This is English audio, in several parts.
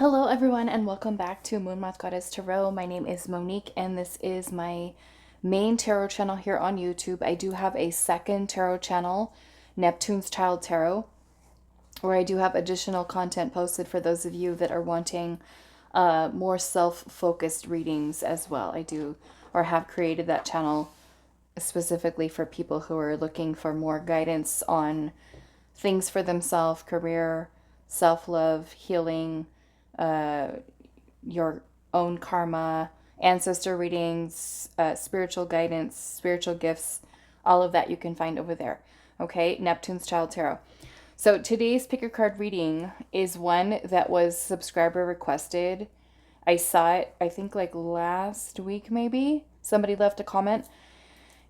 Hello everyone and welcome back to Moonmothgoddess Tarot. My name is Monique and this is my main tarot channel here on YouTube. I do have a second tarot channel, Neptune's Child Tarot, where I do have additional content posted for those of you that are wanting more self-focused readings as well. I do or have created that channel specifically for people who are looking for more guidance on things for themselves, career, self-love, healing, your own karma, ancestor readings, spiritual guidance, spiritual gifts, all of that you can find over there. Okay, Neptune's Child Tarot. So today's pick a card reading is one that was subscriber requested. I saw it, I think like last week maybe. Somebody left a comment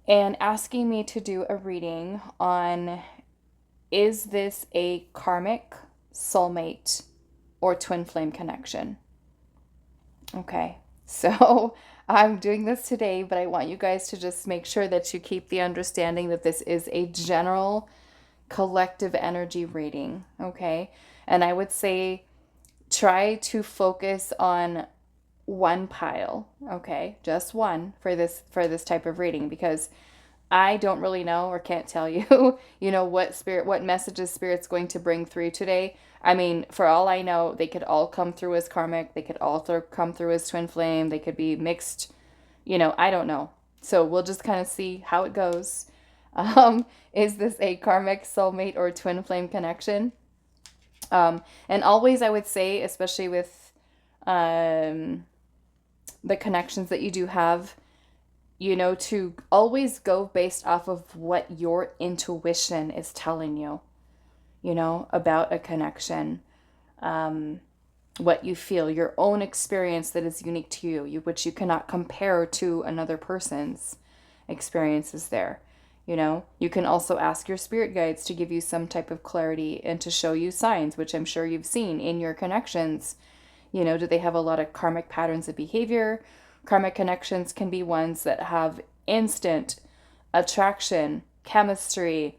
and asking me to do a reading on, is this a karmic, soulmate, or twin flame connection? Okay, so I'm doing this today, but I want you guys to just make sure that you keep the understanding that this is a general collective energy reading, okay? And I would say try to focus on one pile, okay? Just one for this type of reading, because I don't really know or can't tell you, what messages Spirit's going to bring through today. I mean, for all I know, they could all come through as karmic. They could all come through as twin flame. They could be mixed, I don't know. So we'll just kind of see how it goes. Is this a karmic, soulmate, or twin flame connection? And always I would say, especially with the connections that you do have, to always go based off of what your intuition is telling you, about a connection, what you feel, your own experience that is unique to you, which you cannot compare to another person's experiences there. You can also ask your spirit guides to give you some type of clarity and to show you signs, which I'm sure you've seen in your connections. Do they have a lot of karmic patterns of behavior? Karmic connections can be ones that have instant attraction, chemistry.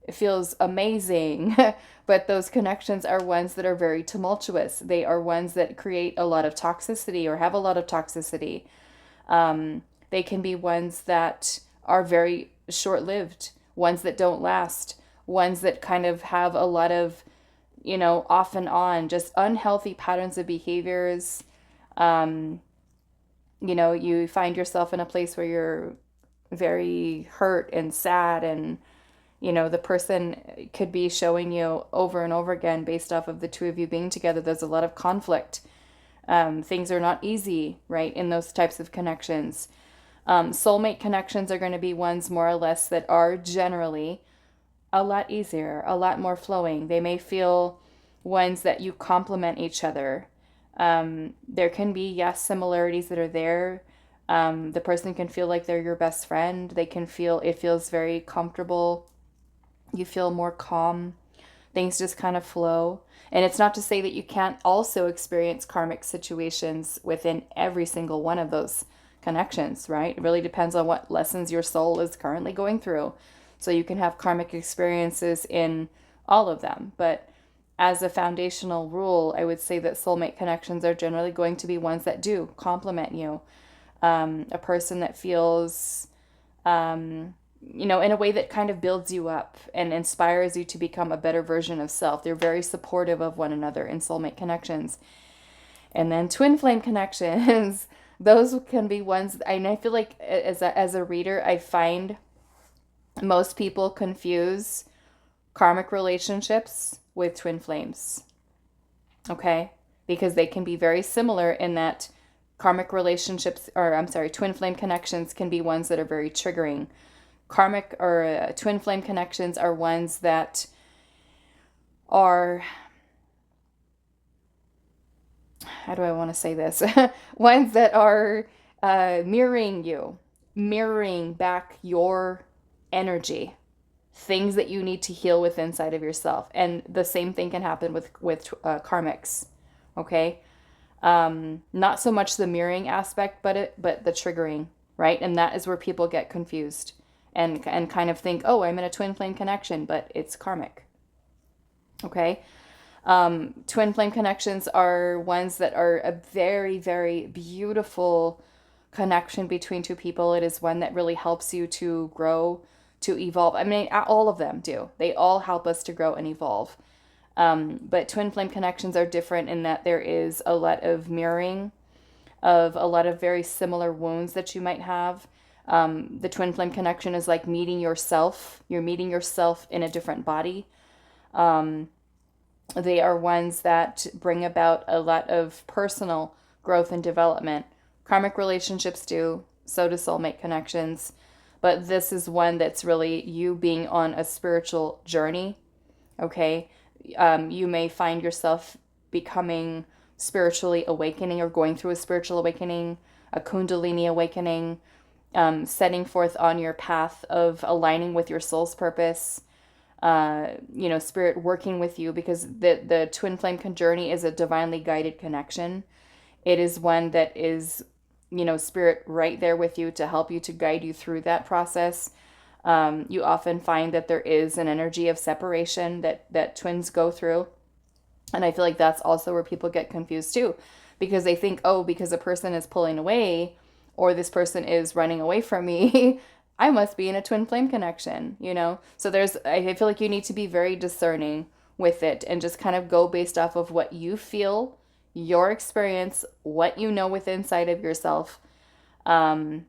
It feels amazing, but those connections are ones that are very tumultuous. They are ones that create a lot of toxicity or have a lot of toxicity. They can be ones that are very short-lived, ones that don't last, ones that kind of have a lot of, off and on, just unhealthy patterns of behaviors. You find yourself in a place where you're very hurt and sad, and the person could be showing you over and over again based off of the two of you being together. There's a lot of conflict. Things are not easy, right, in those types of connections. Soulmate connections are going to be ones more or less that are generally a lot easier, a lot more flowing. They may feel ones that you complement each other. There can be, yes, similarities that are there. The person can feel like they're your best friend. It feels very comfortable. You feel more calm. Things just kind of flow. And it's not to say that you can't also experience karmic situations within every single one of those connections, right? It really depends on what lessons your soul is currently going through. So you can have karmic experiences in all of them. But as a foundational rule, I would say that soulmate connections are generally going to be ones that do complement you. A person that feels, in a way that kind of builds you up and inspires you to become a better version of self. They're very supportive of one another in soulmate connections. And then twin flame connections, those can be ones, and I feel like as a reader, I find most people confuse karmic relationships with twin flames, okay? Because they can be very similar in that twin flame connections can be ones that are very triggering. Karmic or twin flame connections are ones that are, how do I want to say this? Ones that are mirroring back your energy, things that you need to heal with inside of yourself. And the same thing can happen with karmics, okay? Not so much the mirroring aspect, but the triggering, right? And that is where people get confused and kind of think, oh, I'm in a twin flame connection, but it's karmic, okay? Twin flame connections are ones that are a very, very beautiful connection between two people. It is one that really helps you to grow, to evolve. I mean, all of them do. They all help us to grow and evolve. But twin flame connections are different in that there is a lot of mirroring of a lot of very similar wounds that you might have. The twin flame connection is like meeting yourself. You're meeting yourself in a different body. They are ones that bring about a lot of personal growth and development. Karmic relationships do, so do soulmate connections. But this is one that's really you being on a spiritual journey, okay? You may find yourself becoming spiritually awakening or going through a spiritual awakening, a kundalini awakening, setting forth on your path of aligning with your soul's purpose, spirit working with you, because the twin flame journey is a divinely guided connection. It is one that is, spirit right there with you to help you, to guide you through that process. You often find that there is an energy of separation that twins go through. And I feel like that's also where people get confused too, because they think, oh, because a person is pulling away or this person is running away from me, I must be in a twin flame connection, So I feel like you need to be very discerning with it and just kind of go based off of what you feel, your experience, what you know within inside of yourself. Karmic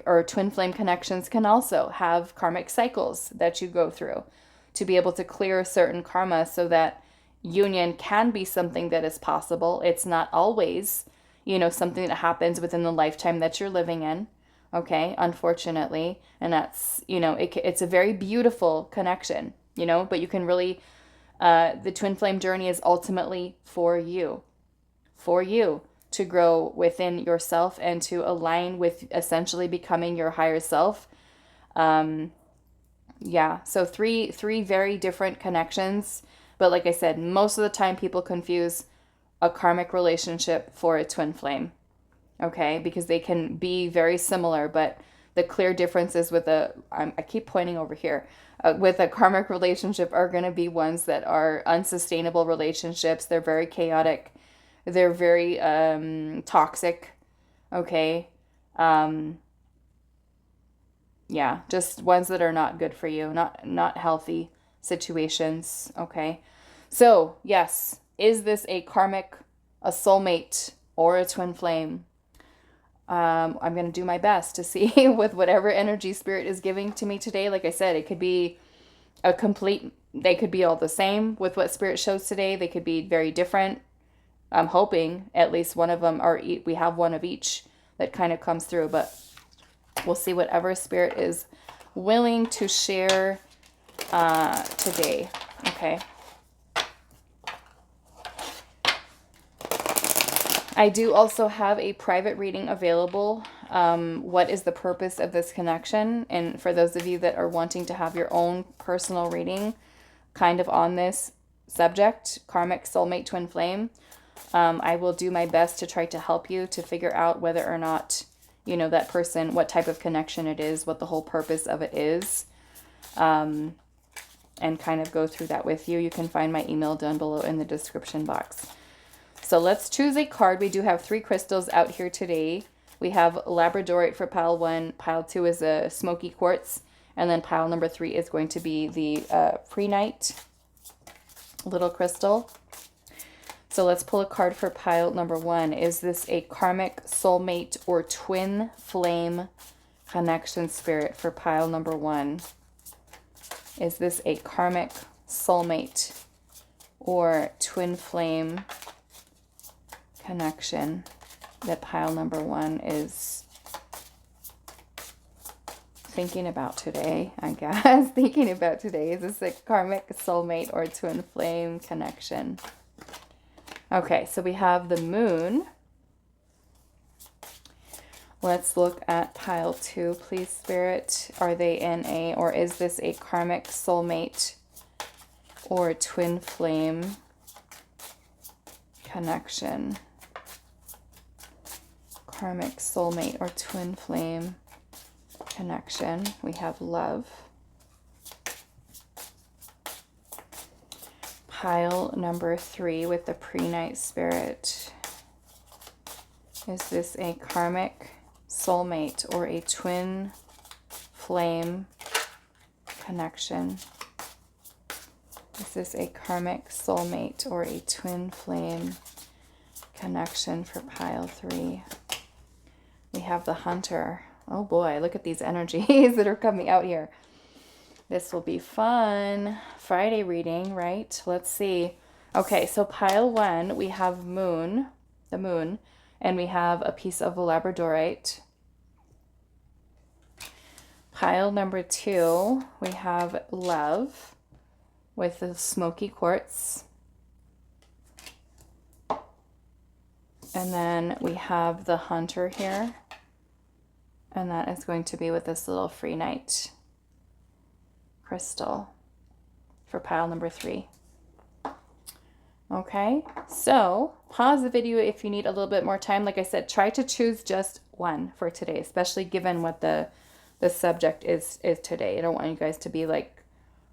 or twin flame connections can also have karmic cycles that you go through to be able to clear certain karma so that union can be something that is possible. It's not always, something that happens within the lifetime that you're living in. Okay, unfortunately. And that's, it's a very beautiful connection, but you can really, the twin flame journey is ultimately for you to grow within yourself and to align with essentially becoming your higher self. So three very different connections. But like I said, most of the time people confuse a karmic relationship for a twin flame. Okay, because they can be very similar, but the clear differences with I keep pointing over here, with a karmic relationship are going to be ones that are unsustainable relationships. They're very chaotic. They're very toxic. Okay. Just ones that are not good for you, not healthy situations. Okay. So, yes, is this a karmic, a soulmate, or a twin flame? I'm going to do my best to see with whatever energy spirit is giving to me today. Like I said, it could be they could be all the same with what spirit shows today. They could be very different. I'm hoping at least one of them we have one of each that kind of comes through, but we'll see whatever spirit is willing to share today. Okay. I do also have a private reading available. What is the purpose of this connection? And for those of you that are wanting to have your own personal reading kind of on this subject, karmic, soulmate, twin flame, I will do my best to try to help you to figure out whether or not, that person, what type of connection it is, what the whole purpose of it is, and kind of go through that with you. You can find my email down below in the description box. So let's choose a card. We do have 3 crystals out here today. We have Labradorite for pile 1. Pile 2 is a Smokey Quartz. And then pile number 3 is going to be the Prehnite little crystal. So let's pull a card for pile number 1. Is this a karmic, soulmate, or twin flame connection spirit for pile number 1? Is this a karmic, soulmate, or twin flame connection that pile number 1 is thinking about today, I guess. Thinking about today. Is this a karmic, soulmate, or twin flame connection? Okay, so we have the moon. Let's look at pile 2, please, spirit. Are they in or is this a karmic, soulmate, or twin flame connection? Karmic, soulmate, or twin flame connection. We have love. Pile number 3 with the Prehnite spirit. Is this a karmic soulmate or a twin flame connection? Is this a karmic soulmate or a twin flame connection for pile 3? We have the Hunter. Oh boy, look at these energies that are coming out here. This will be fun. Friday reading, right? Let's see. Okay, so pile 1, we have moon, the moon, and we have a piece of Labradorite. Pile number 2, we have love with the Smokey quartz. And then we have the Hunter here. And that is going to be with this little Prehnite crystal for pile number 3. Okay, so pause the video if you need a little bit more time. Like I said, try to choose just one for today, especially given what the subject is today. I don't want you guys to be like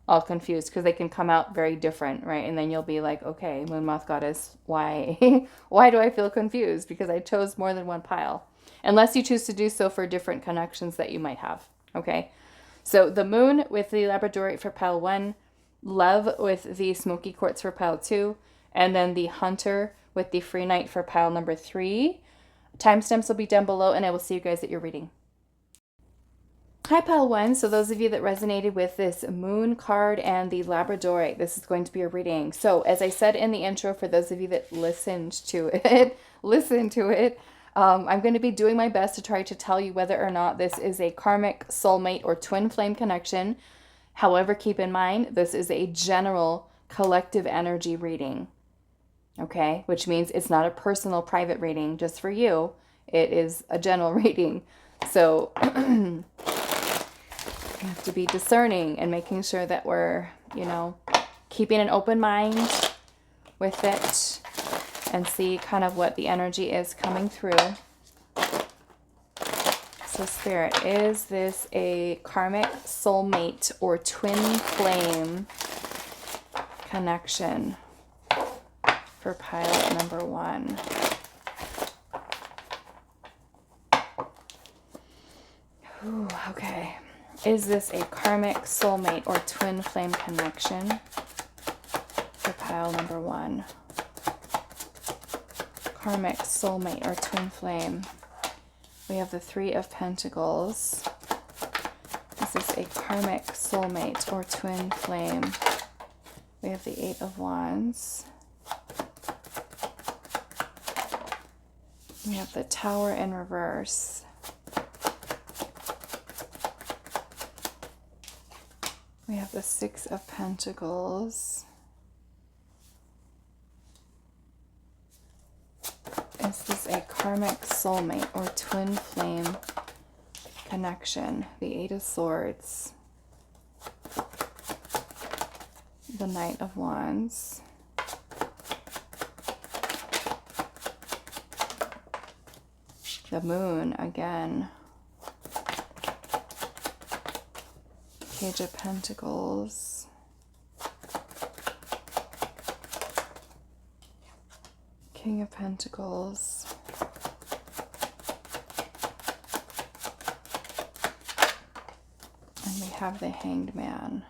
all confused because they can come out very different, right? And then you'll be like, okay, moonmothgoddess, why why do I feel confused? Because I chose more than one pile. Unless you choose to do so for different connections that you might have, okay? So the moon with the Labradorite for pile 1, love with the Smokey quartz for pile 2, and then the Hunter with the Prehnite for pile number 3. Timestamps will be down below, and I will see you guys at your reading. Hi, pile 1. So those of you that resonated with this moon card and the Labradorite, this is going to be a reading. So as I said in the intro, for those of you that listened to it, I'm going to be doing my best to try to tell you whether or not this is a karmic soulmate or twin flame connection. However, keep in mind, this is a general collective energy reading. Okay, which means it's not a personal private reading just for you. It is a general reading. So you have to be discerning and making sure that we're, keeping an open mind with it and see kind of what the energy is coming through. So Spirit, is this a karmic soulmate or twin flame connection for pile number 1? Ooh, okay. Is this a karmic soulmate or twin flame connection for pile number 1? Karmic soulmate or twin flame. We have the 3 of Pentacles. Is this a karmic soulmate or twin flame? We have the 8 of Wands. We have the Tower in reverse. We have the 6 of Pentacles. Is this a karmic soulmate or twin flame connection? The 8 of Swords. The Knight of Wands. The Moon again. Page of Pentacles. King of Pentacles. And we have the Hanged Man.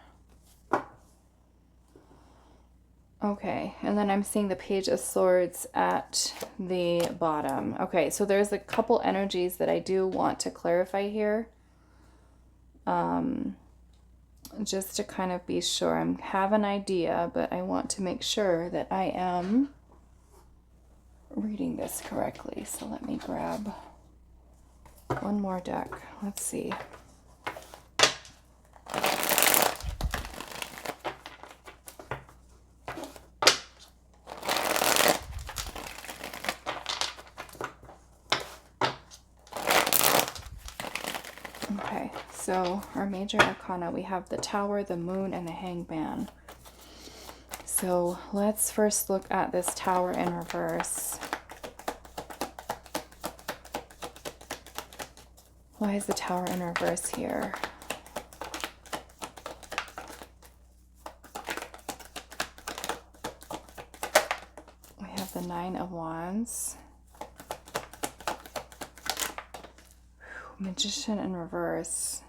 Okay, and then I'm seeing the Page of Swords at the bottom. Okay, so there's a couple energies that I do want to clarify here. Just to kind of be sure. I have an idea, but I want to make sure that I am reading this correctly. So let me grab one more deck. Let's see. Okay, so our major arcana, we have the Tower, the Moon, and the Hanged Man. So let's first look at this Tower in reverse. Why is the Tower in reverse here? The Nine of Wands. Magician in reverse.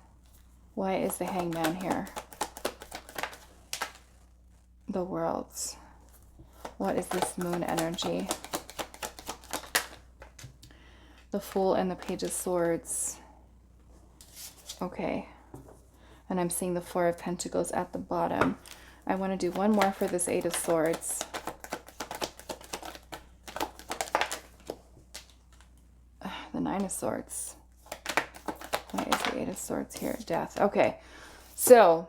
Why is the Hangman here? The Worlds. What is this moon energy? The Fool and the Page of Swords. Okay. And I'm seeing the Four of Pentacles at the bottom. I want to do one more for this Eight of Swords. The Nine of Swords. Why is the Eight of Swords here? Death. Okay. So,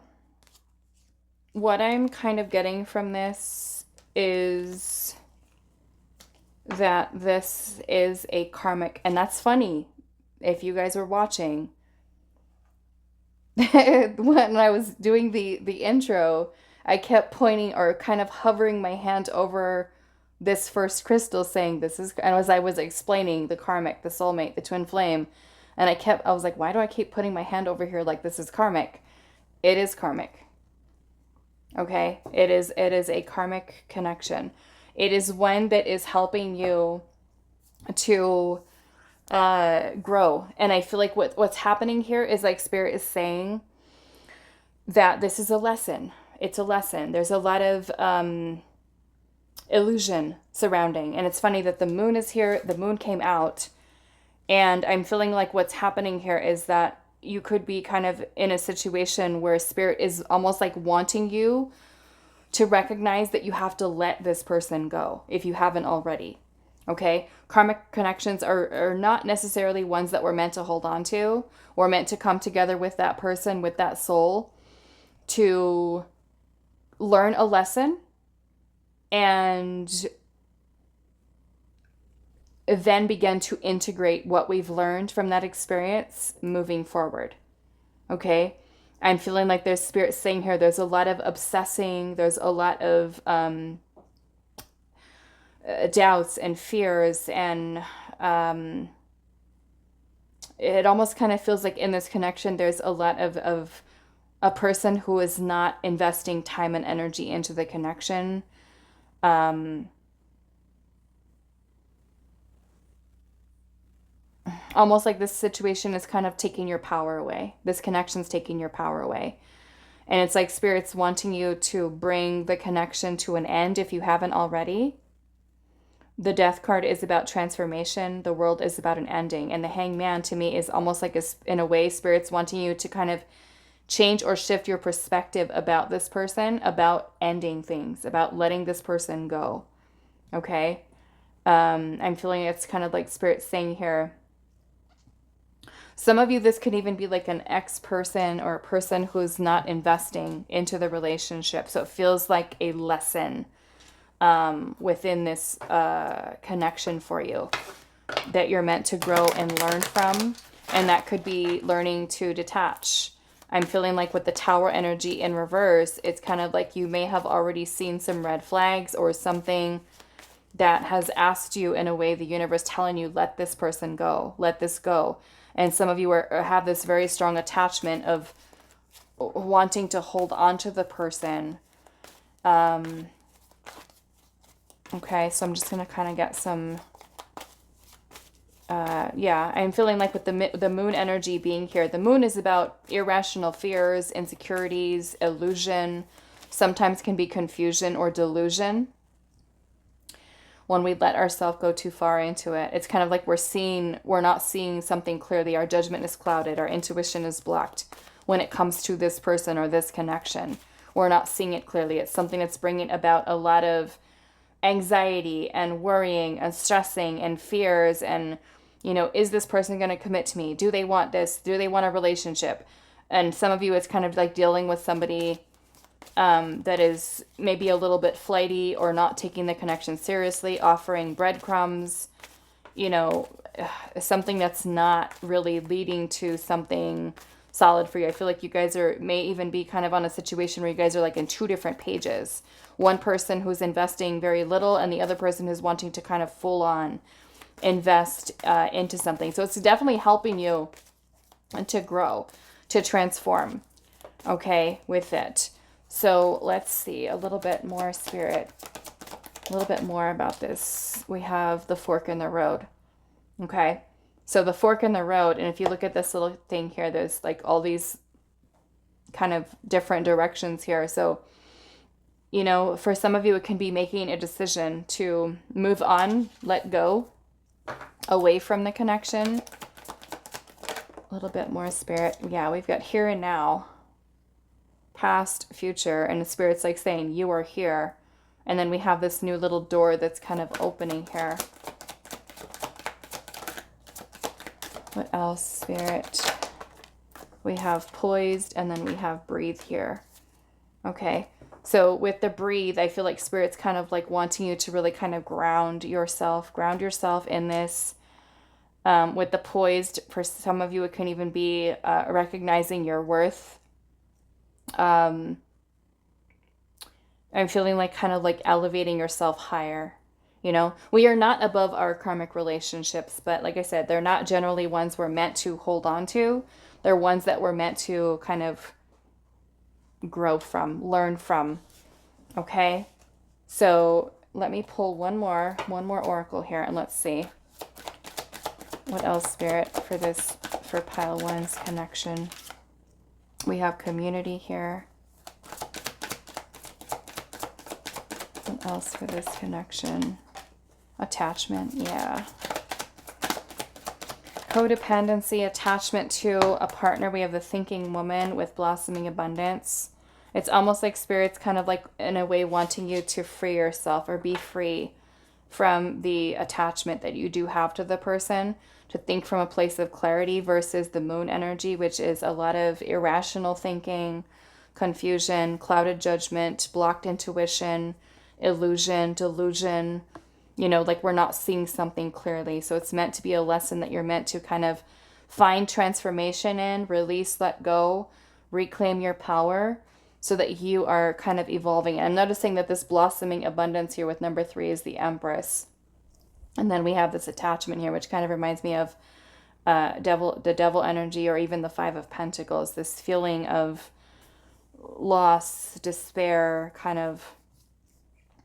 what I'm kind of getting from this is that this is a karmic, and that's funny if you guys were watching. When I was doing the intro, I kept pointing or kind of hovering my hand over this first crystal saying this is, and as I was explaining the karmic, the soulmate, the twin flame, and I was like, why do I keep putting my hand over here like this is karmic? It is karmic. Okay? It is a karmic connection. It is one that is helping you to grow. And I feel like what's happening here is like Spirit is saying that this is a lesson. It's a lesson. There's a lot of illusion surrounding. And it's funny that the moon is here. The moon came out. And I'm feeling like what's happening here is that you could be kind of in a situation where Spirit is almost like wanting you to recognize that you have to let this person go if you haven't already. Okay? Karmic connections are not necessarily ones that we're meant to hold on to. We're meant to come together with that person, with that soul, to learn a lesson and then begin to integrate what we've learned from that experience moving forward. Okay? I'm feeling like there's Spirit saying here, there's a lot of obsessing, there's a lot of doubts and fears, and it almost kind of feels like in this connection there's a lot of a person who is not investing time and energy into the connection. Almost like this situation is kind of taking your power away. This connection's taking your power away. And it's like Spirit's wanting you to bring the connection to an end if you haven't already. The Death card is about transformation. The World is about an ending. And the Hangman to me is almost like, in a way, Spirit's wanting you to kind of change or shift your perspective about this person, about ending things, about letting this person go. Okay? I'm feeling it's kind of like Spirit saying here, some of you, this could even be like an ex-person or a person who's not investing into the relationship. So it feels like a lesson within this connection for you that you're meant to grow and learn from. And that could be learning to detach. I'm feeling like with the Tower energy in reverse, it's kind of like you may have already seen some red flags or something that has asked you in a way, the universe telling you, let this person go, let this go. And some of you have this very strong attachment of wanting to hold on to the person. Okay, so I'm just going to kind of get some... yeah, I'm feeling like with the moon energy being here, the moon is about irrational fears, insecurities, illusion, sometimes can be confusion or delusion. When we let ourselves go too far into it, it's kind of like we're not seeing something clearly. Our judgment is clouded. Our intuition is blocked when it comes to this person or this connection. We're not seeing it clearly. It's something that's bringing about a lot of anxiety and worrying and stressing and fears and, you know, is this person going to commit to me? Do they want this? Do they want a relationship? And some of you, it's kind of like dealing with somebody that is maybe a little bit flighty or not taking the connection seriously, offering breadcrumbs, you know, something that's not really leading to something solid for you. I feel like you guys may even be kind of on a situation where you guys are like in two different pages. One person who's investing very little and the other person who's wanting to kind of full on invest into something. So it's definitely helping you to grow, to transform, okay, with it. So let's see a little bit more, Spirit. A little bit more about this. We have the fork in the road. Okay. So the fork in the road, and if you look at this little thing here, there's like all these kind of different directions here. So, you know, for some of you, it can be making a decision to move on, let go, away from the connection. A little bit more spirit. Yeah, we've got here and now, past, future, and the spirit's like saying, you are here. And then we have this new little door that's kind of opening here. What else, Spirit? We have poised, and then we have breathe here. Okay, so with the breathe, I feel like Spirit's kind of like wanting you to really kind of ground yourself in this. With the poised, for some of you, it can even be recognizing your worth. I'm feeling like kind of like elevating yourself higher. You know, we are not above our karmic relationships, but like I said, they're not generally ones we're meant to hold on to. They're ones that we're meant to kind of grow from, learn from. Okay, so let me pull one more oracle here, and let's see what else, Spirit, for pile one's connection. We have community here. What else for this connection? Attachment, yeah. Codependency, attachment to a partner. We have the thinking woman with blossoming abundance. It's almost like Spirit's kind of like, in a way, wanting you to free yourself or be free from the attachment that you do have to the person, to think from a place of clarity versus the moon energy, which is a lot of irrational thinking, confusion, clouded judgment, blocked intuition, illusion, delusion, you know, like we're not seeing something clearly. So it's meant to be a lesson that you're meant to kind of find transformation in, release, let go, reclaim your power so that you are kind of evolving. And I'm noticing that this blossoming abundance here with number 3 is the Empress. And then we have this attachment here, which kind of reminds me of the devil energy, or even the 5 of Pentacles, this feeling of loss, despair, kind of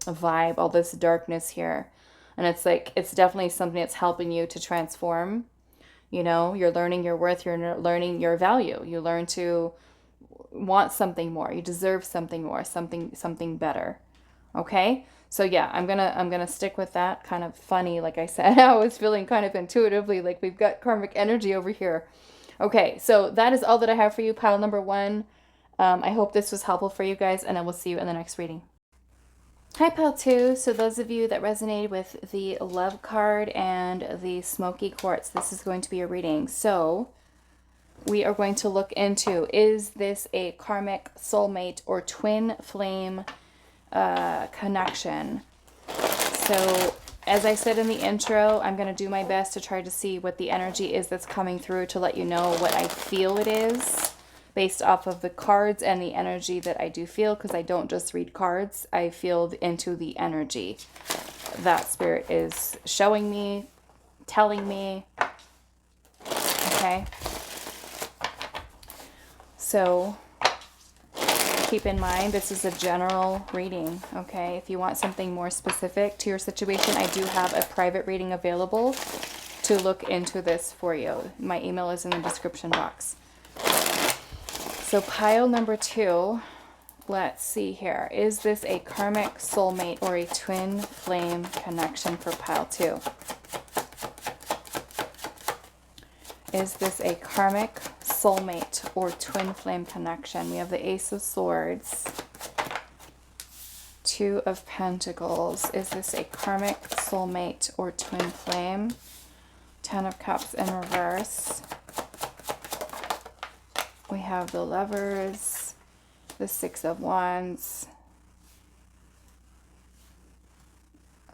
a vibe, all this darkness here. And it's like, it's definitely something that's helping you to transform. You know, you're learning your worth, you're learning your value. You learn to want something more. You deserve something more, something better. Okay? So yeah, I'm gonna stick with that. Kind of funny, like I said. I was feeling kind of intuitively like we've got karmic energy over here. Okay, so that is all that I have for you, pile number 1. I hope this was helpful for you guys, and I will see you in the next reading. Hi, pile 2. So those of you that resonated with the love card and the Smokey quartz, this is going to be a reading. So we are going to look into, is this a karmic, soulmate, or twin flame connection? So as I said in the intro, I'm going to do my best to try to see what the energy is that's coming through, to let you know what I feel it is based off of the cards and the energy that I do feel, because I don't just read cards. I feel into the energy that Spirit is showing me, telling me. Okay. So keep in mind, this is a general reading, okay? If you want something more specific to your situation, I do have a private reading available to look into this for you. My email is in the description box. So pile number 2, let's see here. Is this a karmic, soulmate, or a twin flame connection for pile 2? Is this a karmic, soulmate, or twin flame connection? We have the Ace of Swords, 2 of Pentacles. Is this a karmic, soulmate, or twin flame? 10 of Cups in reverse. We have the Lovers, the 6 of Wands.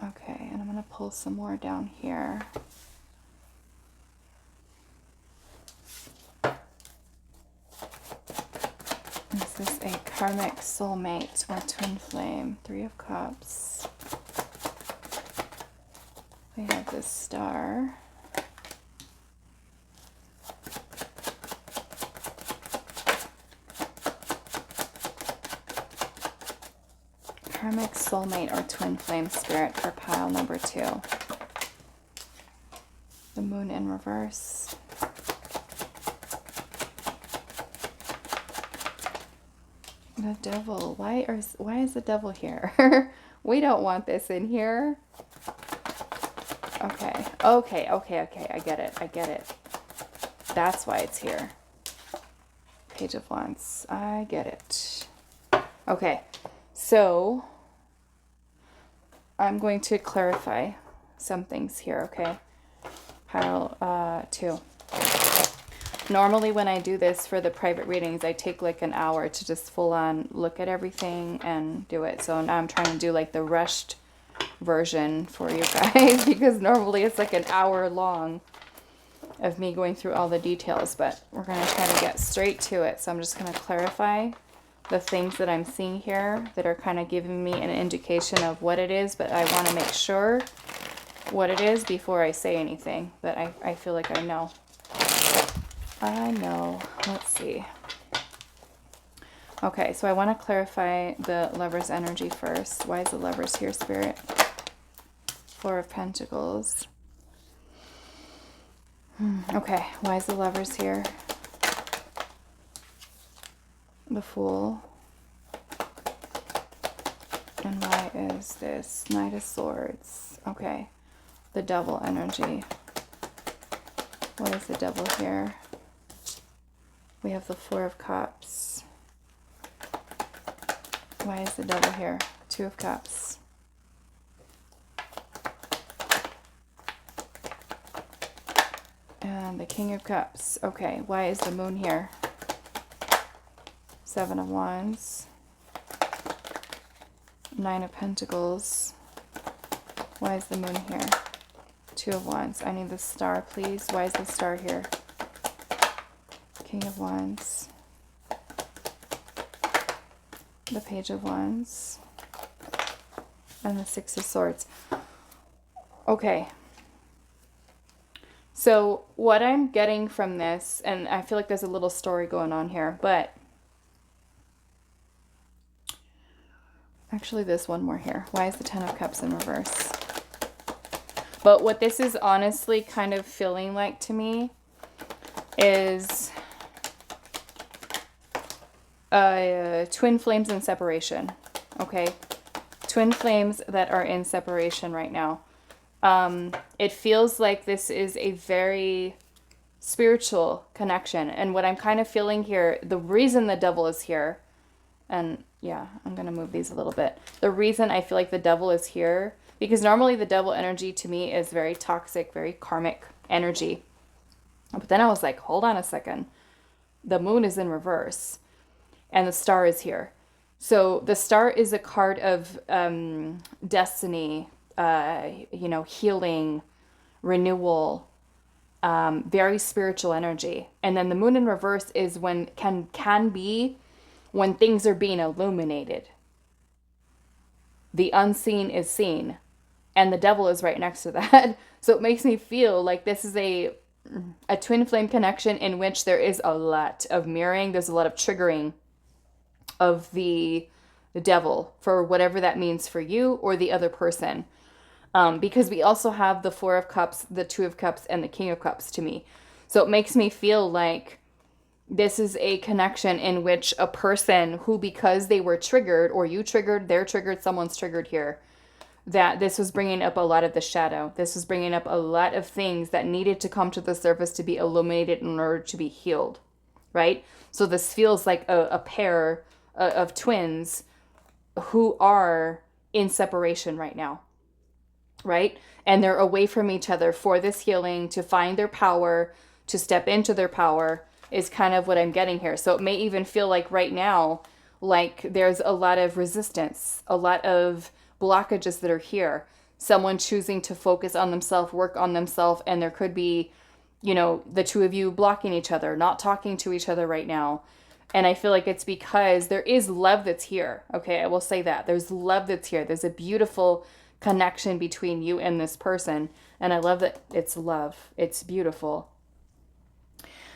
Okay, and I'm going to pull some more down here. Is this a karmic, soulmate, or twin flame? 3 of Cups. We have this Star. Karmic, soulmate, or twin flame spirit for pile number 2. The moon in reverse. The devil. Why is the devil here? We don't want this in here. Okay. I get it. That's why it's here. Page of Wands. I get it. Okay. So, I'm going to clarify some things here, okay? Pile 2. Normally when I do this for the private readings, I take like an hour to just full on look at everything and do it. So now I'm trying to do like the rushed version for you guys because normally it's like an hour long of me going through all the details, but we're going to try to get straight to it. So I'm just going to clarify the things that I'm seeing here that are kind of giving me an indication of what it is, but I want to make sure what it is before I say anything, but I feel like I know. Let's see. Okay, so I want to clarify the Lover's energy first. Why is the Lover's here, Spirit? Four of Pentacles. Okay, why is the Lover's here? The Fool. And why is this Knight of Swords? Okay, the Devil energy. Why is the Devil here? We have the Four of Cups. Why is the Devil here? Two of Cups. And the King of Cups. Okay, why is the Moon here? Seven of Wands. Nine of Pentacles. Why is the Moon here? Two of Wands. I need the Star, please. Why is the Star here? King of Wands. The Page of Wands. And the Six of Swords. Okay. So what I'm getting from this, and I feel like there's a little story going on here, but actually there's one more here. Why is the Ten of Cups in reverse? But what this is honestly kind of feeling like to me is twin flames in separation. Okay, twin flames that are in separation right now. It feels like this is a very spiritual connection, and what I'm kind of feeling here, the reason the Devil is here, and yeah, I'm gonna move these a little bit. The reason I feel like the Devil is here, because normally the Devil energy to me is very toxic, very karmic energy, but then I was like, hold on a second, the Moon is in reverse and the Star is here. So the Star is a card of destiny, healing, renewal, very spiritual energy. And then the Moon in reverse is when can be when things are being illuminated. The unseen is seen, and the Devil is right next to that. So it makes me feel like this is a twin flame connection in which there is a lot of mirroring. There's a lot of triggering of the Devil for whatever that means for you or the other person. Because we also have the Four of Cups, the Two of Cups, and the King of Cups to me. So it makes me feel like this is a connection in which a person who, because they were triggered, or you triggered, they're triggered, someone's triggered here, that this was bringing up a lot of the shadow. This was bringing up a lot of things that needed to come to the surface to be illuminated in order to be healed, right? So this feels like a pair of twins who are in separation right now, right? And they're away from each other for this healing, to find their power, to step into their power, is kind of what I'm getting here. So it may even feel like right now, like there's a lot of resistance, a lot of blockages that are here. Someone choosing to focus on themselves, work on themselves, and there could be, the two of you blocking each other, not talking to each other right now. And I feel like it's because there is love that's here. Okay, I will say that. There's love that's here. There's a beautiful connection between you and this person. And I love that it's love. It's beautiful.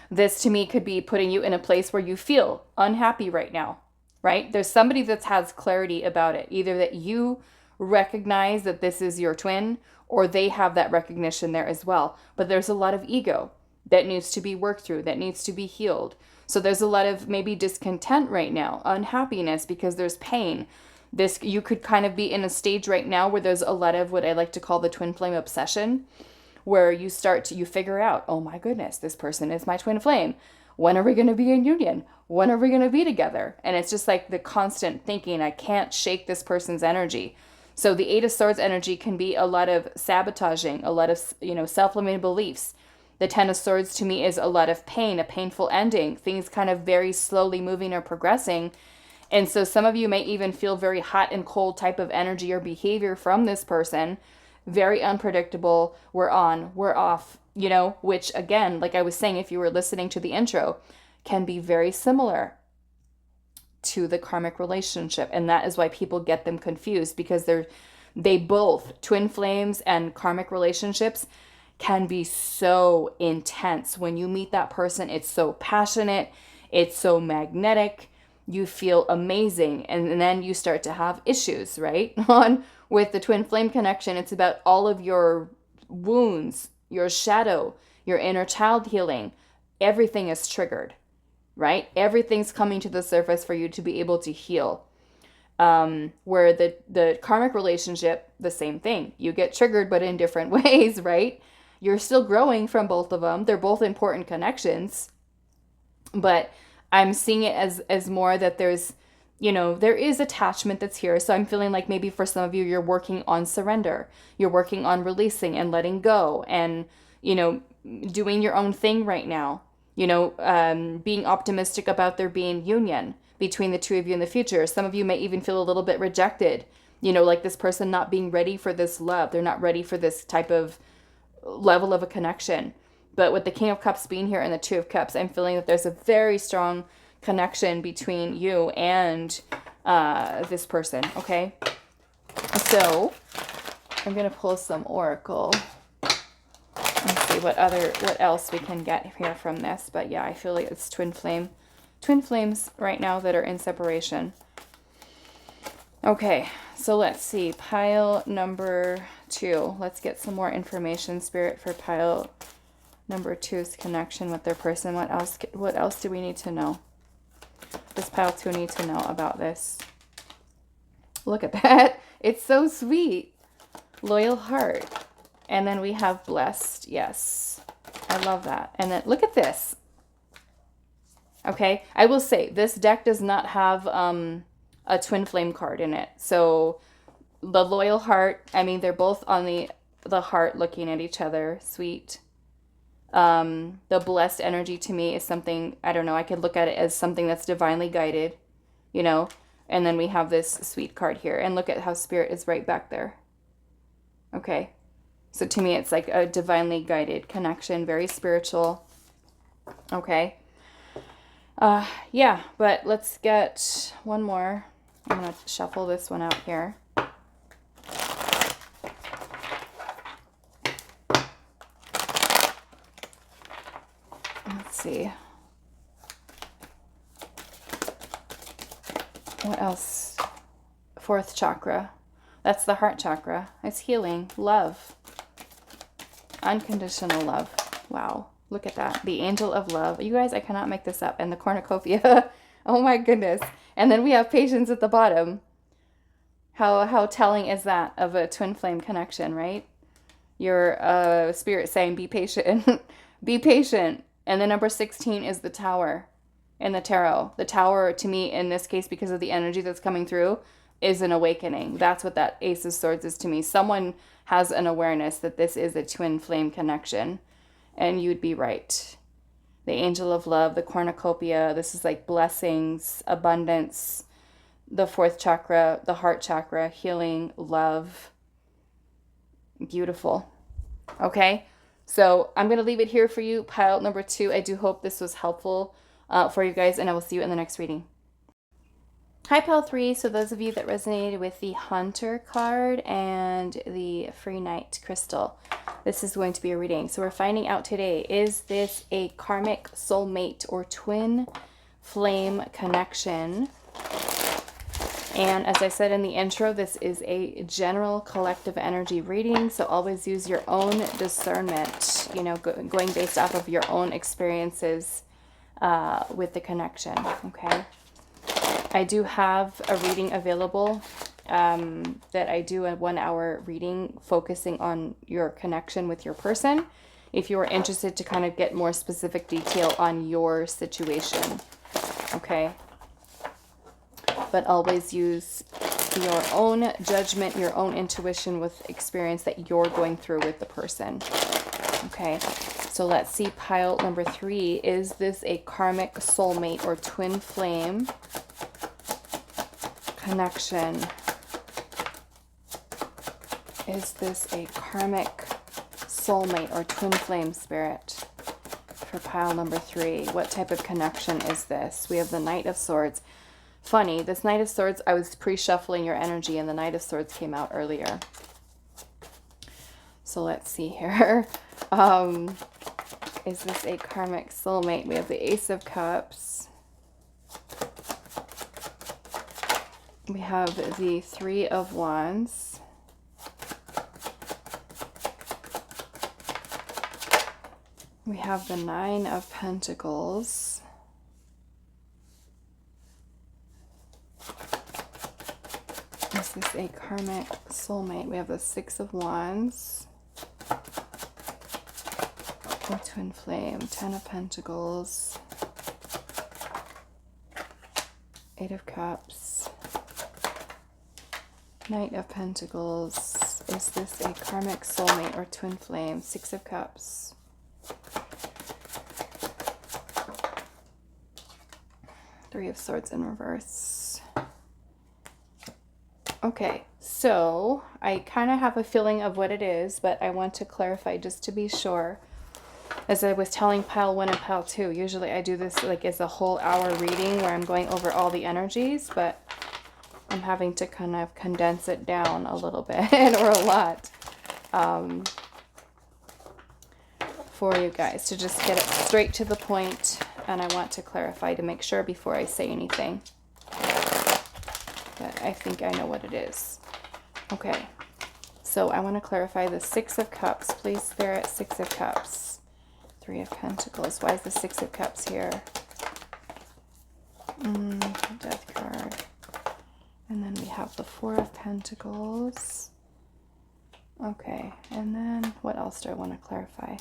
This to me could be putting you in a place where you feel unhappy right now. right? There's somebody that has clarity about it, either that you recognize that this is your twin, or they have that recognition there as well. But there's a lot of ego that needs to be worked through, that needs to be healed. So there's a lot of maybe discontent right now, unhappiness, because there's pain. This, you could kind of be in a stage right now where there's a lot of what I like to call the twin flame obsession, where you start to, you figure out, oh my goodness, this person is my twin flame. When are we going to be in union? When are we going to be together? And it's just like the constant thinking, I can't shake this person's energy. So the Eight of Swords energy can be a lot of sabotaging, a lot of, self-limiting beliefs. The Ten of Swords to me is a lot of pain, a painful ending, things kind of very slowly moving or progressing. And so some of you may even feel very hot and cold type of energy or behavior from this person. Very unpredictable. We're on, we're off, which again, like I was saying, if you were listening to the intro, can be very similar to the karmic relationship. And that is why people get them confused, because they both, twin flames and karmic relationships, can be so intense. When you meet that person, it's so passionate, it's so magnetic, you feel amazing, and then you start to have issues, right? With the twin flame connection, it's about all of your wounds, your shadow, your inner child healing. Everything is triggered, right? Everything's coming to the surface for you to be able to heal. Where the karmic relationship, the same thing. You get triggered, but in different ways, right? You're still growing from both of them. They're both important connections. But I'm seeing it as more that there's, there is attachment that's here. So I'm feeling like maybe for some of you, you're working on surrender. You're working on releasing and letting go and, doing your own thing right now. Being optimistic about there being union between the two of you in the future. Some of you may even feel a little bit rejected, like this person not being ready for this love. They're not ready for this type of level of a connection. But with the King of Cups being here and the Two of Cups, I'm feeling that there's a very strong connection between you and this person, okay? So I'm going to pull some Oracle and see what else we can get here from this. But yeah, I feel like it's twin flames right now that are in separation. Okay, so let's see. Pile number 2. Let's get some more information, Spirit, for pile number 2's connection with their person. What else do we need to know? Does pile 2 need to know about this? Look at that. It's so sweet. Loyal heart. And then we have blessed. Yes. I love that. And then look at this. Okay. I will say this deck does not have a twin flame card in it. So the loyal heart, I mean, they're both on the heart looking at each other. Sweet. The blessed energy to me is something, I don't know, I could look at it as something that's divinely guided, and then we have this sweet card here, and look at how Spirit is right back there. Okay. So to me, it's like a divinely guided connection, very spiritual. Okay. Yeah, but let's get one more. I'm going to shuffle this one out here. Let's see. What else? 4th chakra. That's the heart chakra. It's healing, love, unconditional love. Wow. Look at that. The angel of love. You guys, I cannot make this up. And the cornucopia. Oh my goodness. And then we have patience at the bottom. How telling is that of a twin flame connection, right? Your Spirit saying, be patient. Be patient. And the number 16 is the Tower in the tarot. The Tower, to me, in this case, because of the energy that's coming through, is an awakening. That's what that Ace of Swords is to me. Someone has an awareness that this is a twin flame connection. And you'd be right. The angel of love, the cornucopia, this is like blessings, abundance, the 4th chakra, the heart chakra, healing, love. Beautiful. Okay, so I'm going to leave it here for you, pile number 2. I do hope this was helpful for you guys, and I will see you in the next reading. Hi, pile 3. So those of you that resonated with the Hunter card and the Prehnite crystal, this is going to be a reading. So we're finding out today, is this a karmic soulmate or twin flame connection And as I said in the intro, this is a general collective energy reading, so always use your own discernment, you know, going based off of your own experiences with the connection, okay? I do have a reading available that I do a 1 hour reading focusing on your connection with your person, if you are interested to kind of get more specific detail on your situation, okay? But always use your own judgment, your own intuition with experience that you're going through with the person. Okay, so let's see pile number 3. Is this a karmic soulmate or twin flame connection? Is this a karmic soulmate or twin flame spirit for pile number 3? What type of connection is this? We have the Knight of Swords. Funny, this Knight of Swords, I was pre-shuffling your energy and the Knight of Swords came out earlier. So let's see here. Is this a karmic soulmate? We have the Ace of Cups. We have the Three of Wands. We have the Nine of Pentacles. Is this a karmic soulmate? We have the Six of Wands. Or twin flame. Ten of Pentacles. Eight of Cups. Knight of Pentacles. Is this a karmic soulmate or twin flame? Six of Cups. Three of Swords in reverse. Okay, so I kind of have a feeling of what it is, but I want to clarify just to be sure. As I was telling pile 1 and pile 2, usually I do this like as a whole hour reading where I'm going over all the energies, but I'm having to kind of condense it down a little bit or a lot for you guys to just get it straight to the point, and I want to clarify to make sure before I say anything. But I think I know what it is. Okay, so I want to clarify the Six of Cups. Please, Spirit, Six of Cups. Three of Pentacles. Why is the Six of Cups here? Death card. And then we have the Four of Pentacles. Okay, and then what else do I want to clarify?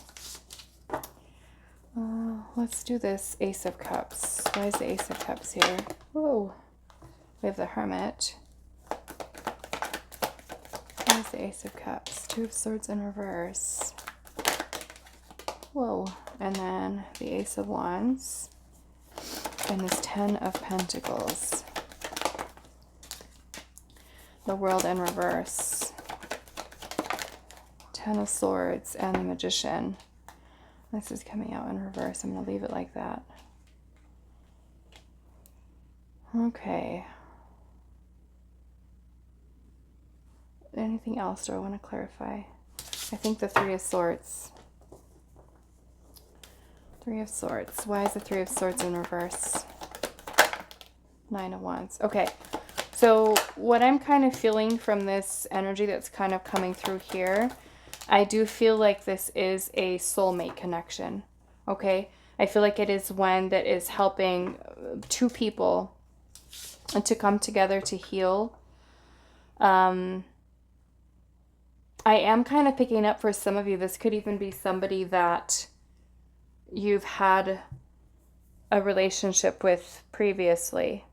Let's do this Ace of Cups. Why is the Ace of Cups here? Whoa. We have the Hermit. Where's the Ace of Cups? Two of Swords in reverse. Whoa. And then the Ace of Wands. And this Ten of Pentacles. The World in reverse. Ten of Swords and the Magician. This is coming out in reverse. I'm going to leave it like that. Okay. Anything else do I want to clarify? I think the Three of Swords. Three of Swords. Why is the Three of Swords in reverse? Nine of Wands. Okay. So what I'm kind of feeling from this energy that's kind of coming through here, I do feel like this is a soulmate connection. Okay. I feel like it is one that is helping two people to come together to heal. I am kind of picking up for some of you, this could even be somebody that you've had a relationship with previously.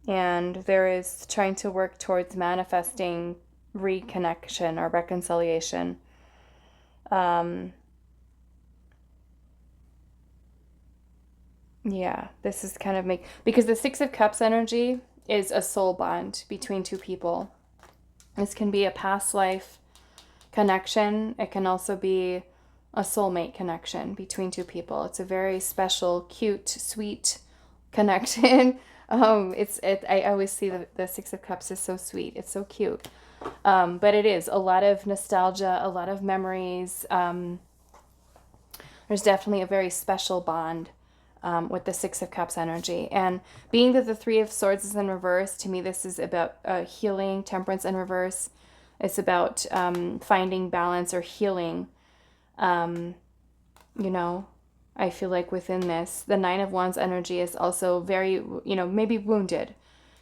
And there is trying to work towards manifesting reconnection or reconciliation. Yeah, this is kind of because the Six of Cups energy is a soul bond between two people. This can be a past life connection. It can also be a soulmate connection between two people. It's a very special, cute, sweet connection. I always see the Six of Cups is so sweet. It's so cute. But it is a lot of nostalgia, a lot of memories. There's definitely a very special bond with the Six of Cups energy. And being that the Three of Swords is in reverse, to me this is about healing. Temperance in reverse, it's about finding balance or healing. You know, I feel like within this, the Nine of Wands energy is also very, you know, maybe wounded,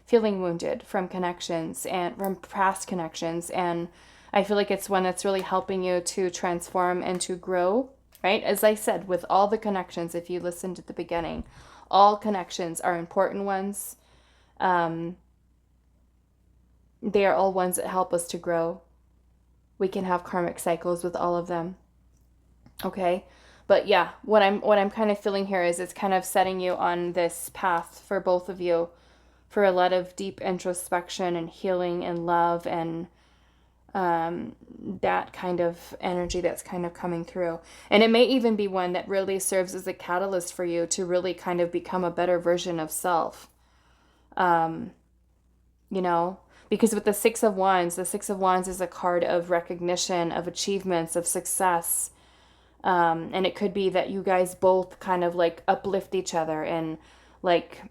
feeling wounded from connections and from past connections. And I feel like it's one that's really helping you to transform and to grow, right? As I said, with all the connections, if you listened at the beginning, all connections are important ones. They are all ones that help us to grow. We can have karmic cycles with all of them. Okay? But yeah, what I'm kind of feeling here is it's kind of setting you on this path for both of you for a lot of deep introspection and healing and love and that kind of energy that's kind of coming through. And it may even be one that really serves as a catalyst for you to really kind of become a better version of self. You know, because with the Six of Wands is a card of recognition, of achievements, of success. And it could be that you guys both kind of like uplift each other and like,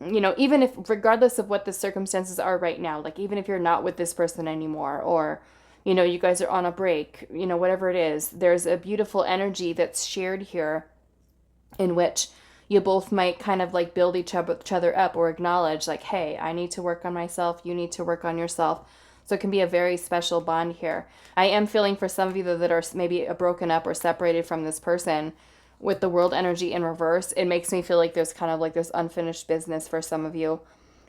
you know, even if, regardless of what the circumstances are right now, like even if you're not with this person anymore, or, you know, you guys are on a break, you know, whatever it is, there's a beautiful energy that's shared here in which you both might kind of like build each other up or acknowledge like, hey, I need to work on myself. You need to work on yourself. So it can be a very special bond here. I am feeling for some of you that are maybe broken up or separated from this person, with the World energy in reverse, it makes me feel like there's kind of like this unfinished business for some of you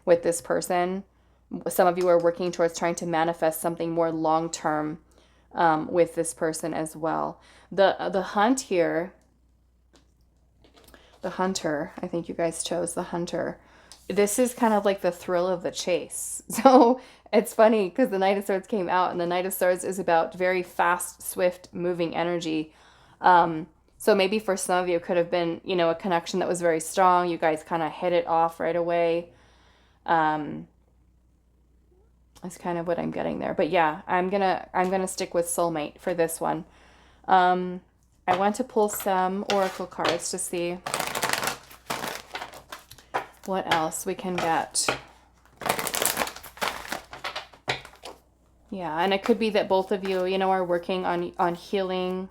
with this person. Some of you are working towards trying to manifest something more long-term with this person as well. The hunt here, the hunter, I think you guys chose the hunter. This is kind of like the thrill of the chase. So it's funny because the Knight of Swords came out, and the Knight of Swords is about very fast, swift moving energy. So maybe for some of you it could have been, you know, a connection that was very strong. You guys kind of hit it off right away. That's kind of what I'm getting there. But yeah, I'm gonna stick with soulmate for this one. I want to pull some oracle cards to see what else we can get. Yeah, and it could be that both of you, you know, are working on healing.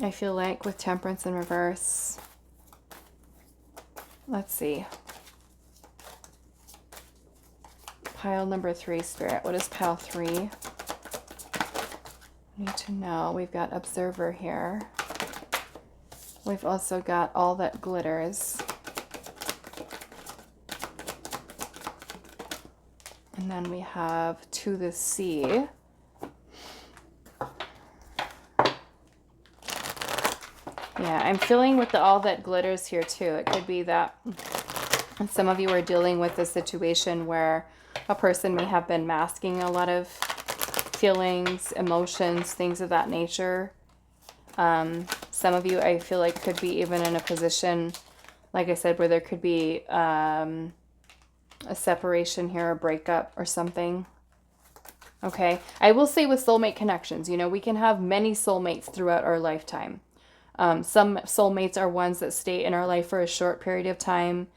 I feel like with temperance in reverse. Let's see. Pile number 3, Spirit. What is pile 3? I need to know. We've got observer here. We've also got all that glitters. And then we have to the sea. Yeah, I'm feeling with all that glitters here too. It could be that some of you are dealing with a situation where a person may have been masking a lot of feelings, emotions, things of that nature. Some of you, I feel like, could be even in a position, like I said, where there could be a separation here, a breakup or something. Okay, I will say with soulmate connections, you know, we can have many soulmates throughout our lifetime. Some soulmates are ones that stay in our life for a short period of time.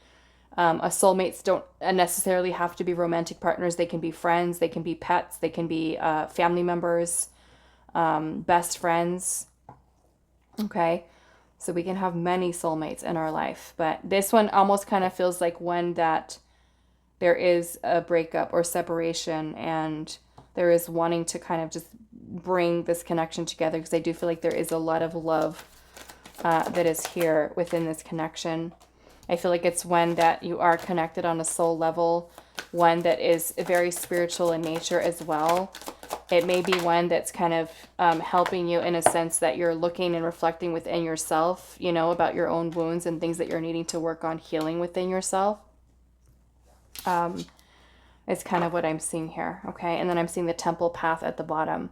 Soulmates don't necessarily have to be romantic partners. They can be friends, they can be pets, they can be family members, best friends. Okay, so we can have many soulmates in our life. But this one almost kind of feels like one that there is a breakup or separation, and there is wanting to kind of just bring this connection together, because I do feel like there is a lot of love that is here within this connection. I feel like it's one that you are connected on a soul level, one that is very spiritual in nature as well. It may be one that's kind of helping you in a sense that you're looking and reflecting within yourself, you know, about your own wounds and things that you're needing to work on healing within yourself. It's kind of what I'm seeing here, okay? And then I'm seeing the temple path at the bottom.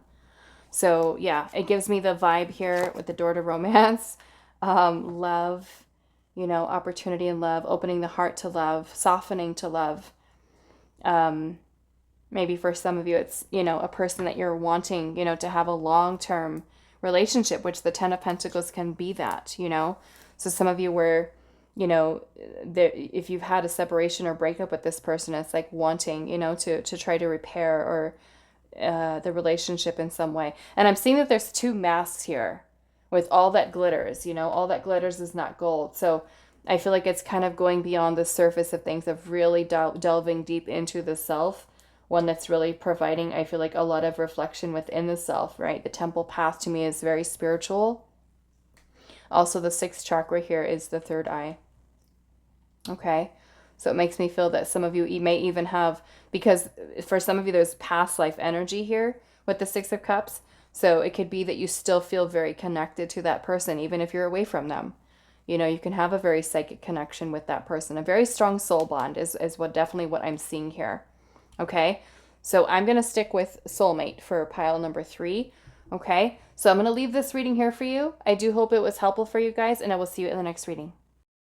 So yeah, it gives me the vibe here with the door to romance, love, you know, opportunity and love, opening the heart to love, softening to love. Maybe for some of you, it's, you know, a person that you're wanting, you know, to have a long-term relationship, which the Ten of Pentacles can be that, you know. So some of you were you know, if you've had a separation or breakup with this person, it's like wanting, you know, to try to repair or the relationship in some way. And I'm seeing that there's two masks here with all that glitters, you know, all that glitters is not gold. So I feel like it's kind of going beyond the surface of things, of really delving deep into the self, one that's really providing, I feel like, a lot of reflection within the self, right? The temple path to me is very spiritual. Also, the sixth chakra here is the third eye. Okay. So it makes me feel that some of you may even have, because for some of you, there's past life energy here with the Six of Cups. So it could be that you still feel very connected to that person, even if you're away from them. You know, you can have a very psychic connection with that person. A very strong soul bond is definitely what I'm seeing here. Okay. So I'm going to stick with soulmate for pile number 3. Okay. So I'm going to leave this reading here for you. I do hope it was helpful for you guys, and I will see you in the next reading.